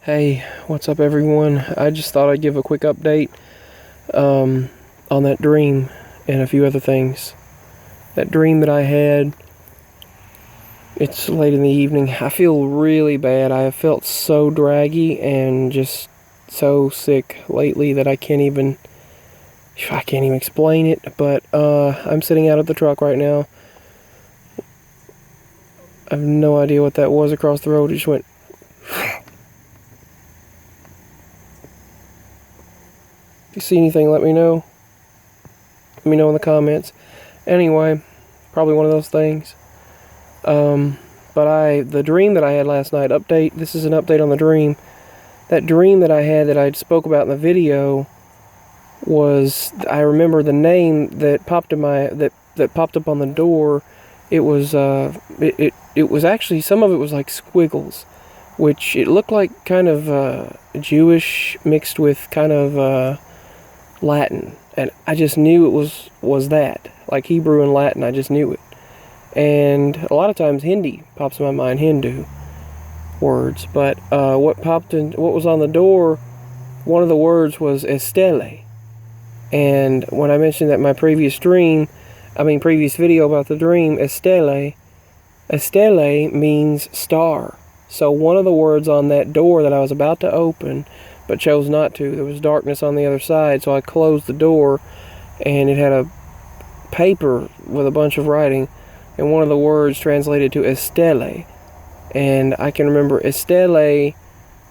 Hey, what's up everyone? I just thought I'd give a quick update on that dream and a few other things. That dream that I had, it's late in the evening. I feel really bad. I have felt so draggy and just so sick lately that I can't even explain it, but I'm sitting out at the truck right now. I have no idea what that was across the road. It just went. If you see anything, let me know. Let me know in the comments. Anyway, probably one of those things. But the dream that I had last night, this is an update on the dream. That dream that I had that I spoke about in the video was, I remember the name that popped in that popped up on the door. It was it was actually, some of it was like squiggles, which it looked like kind of Jewish mixed with kind of Latin, and I just knew it was that, like Hebrew and Latin. I just knew it. And a lot of times Hindi pops in my mind, Hindu words, but what was on the door, one of the words was Estelle. And when I mentioned that in my previous video about the dream, Estelle means star. So one of the words on that door that I was about to open but chose not to, there was darkness on the other side, so I closed the door, and it had a paper with a bunch of writing, and one of the words translated to Estelle. And I can remember Estelle,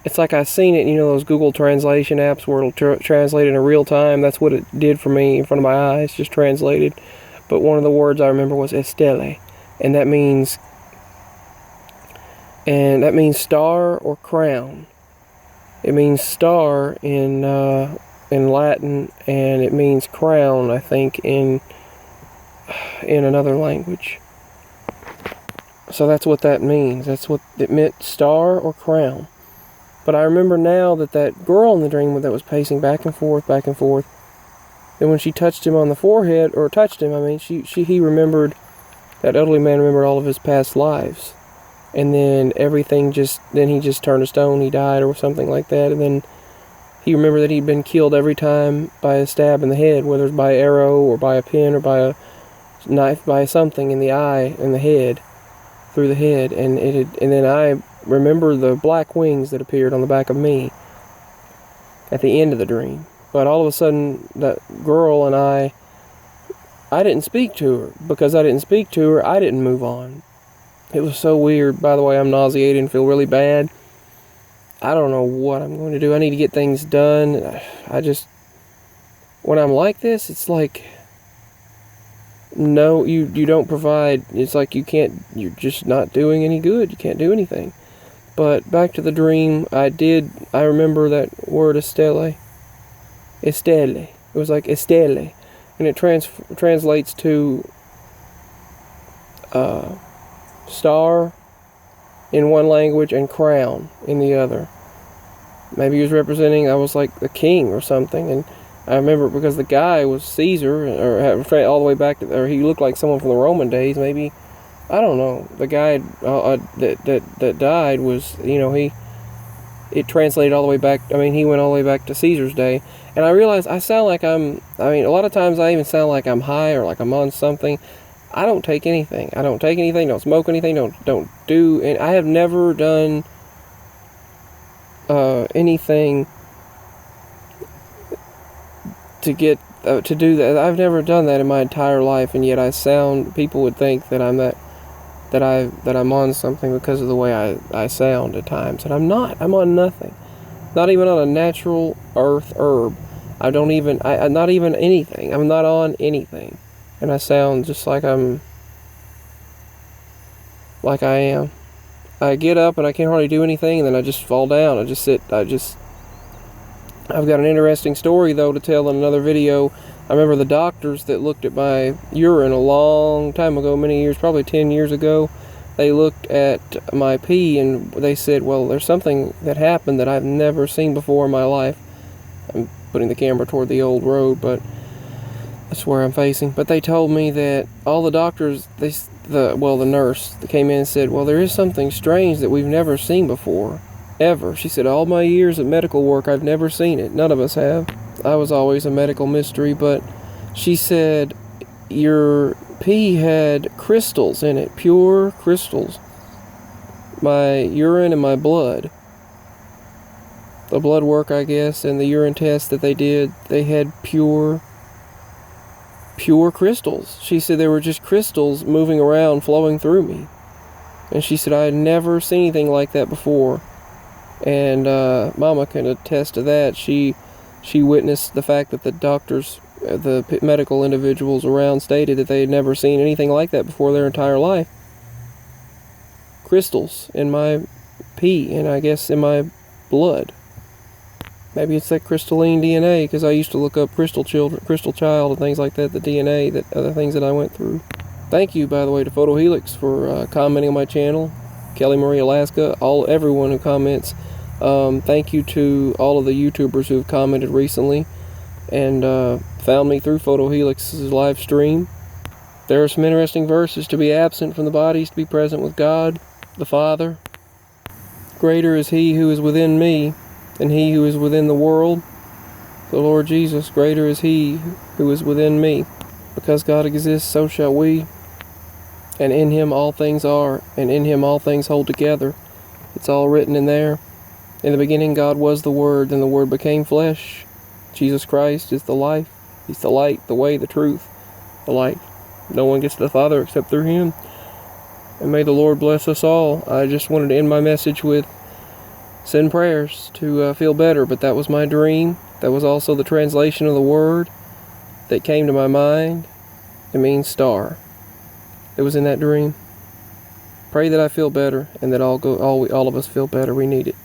it's like I've seen it, those Google translation apps where it'll translate in real time. That's what it did for me in front of my eyes, just translated. But one of the words I remember was Estelle, and that means star or crown. It means star in Latin, and it means crown, I think, in another language. So that's what that means. That's what it meant, star or crown. But I remember now that girl in the dream that was pacing back and forth, then when she touched him on the forehead, or touched him, he remembered, that elderly man remembered all of his past lives. And then then he just turned to stone, he died or something like that. And then he remembered that he'd been killed every time by a stab in the head, whether it's by an arrow or by a pin or by a knife, by something in the eye, in the head, through the head. And then I remember the black wings that appeared on the back of me at the end of the dream. But all of a sudden, that girl and I didn't speak to her. Because I didn't speak to her, I didn't move on. It was so weird. By the way, I'm nauseated and feel really bad. I don't know what I'm going to do. I need to get things done. When I'm like this, it's like, no, you don't provide. It's like you're just not doing any good. You can't do anything. But back to the dream, I remember that word Estelle. It was like Estelle. And it translates to star in one language and crown in the other. Maybe he was representing, I was like a king or something. And I remember because the guy was Caesar, or all the way back or he looked like someone from the Roman days, maybe. I don't know. The guy that died was, it translated all the way back. He went all the way back to Caesar's day. And I realized I sound like a lot of times I even sound like I'm high or like I'm on something. I don't take anything. Don't smoke anything. Don't do. And I have never done anything to do that. I've never done that in my entire life, and yet people would think that I'm on something because of the way I sound at times, and I'm not. I'm on nothing. Not even on a natural earth herb. I'm not even anything. I'm not on anything. And I sound just like I am. I get up and I can't hardly do anything, and then I just fall down. I just sit. I've got an interesting story, though, to tell in another video. I remember the doctors that looked at my urine a long time ago, many years, probably 10 years ago. They looked at my pee, and they said, well, there's something that happened that I've never seen before in my life. I'm putting the camera toward the old road, but that's where I'm facing. But they told me that all the doctors, the nurse that came in and said, well, there is something strange that we've never seen before. Ever. She said, all my years of medical work, I've never seen it. None of us have. I was always a medical mystery, but she said, your pee had crystals in it, pure crystals. My urine and my blood. The blood work, I guess, and the urine test that they did, they had pure crystals. She said there were just crystals moving around, flowing through me. And she said I had never seen anything like that before. And Mama can attest to that. She witnessed the fact that the doctors, the medical individuals around stated that they had never seen anything like that before their entire life. Crystals in my pee, and I guess in my blood. Maybe it's that crystalline DNA, because I used to look up crystal child, and things like that, the DNA, that other things that I went through. Thank you, by the way, to Photo Helix for commenting on my channel. Kelly Marie, Alaska, everyone who comments. Thank you to all of the YouTubers who have commented recently and found me through Photo Helix's live stream. There are some interesting verses. To be absent from the body is to be present with God, the Father. Greater is He who is within me than he who is within the world. The Lord Jesus, greater is He who is within me. Because God exists, so shall we. And in Him all things are, and in Him all things hold together. It's all written in there. In the beginning God was the Word, and the Word became flesh. Jesus Christ is the life. He's the light, the way, the truth, the light. No one gets to the Father except through Him. And may the Lord bless us all. I just wanted to end my message with send prayers to feel better, but that was my dream. That was also the translation of the word that came to my mind. It means star. It was in that dream. Pray that I feel better, and that all of us feel better. We need it.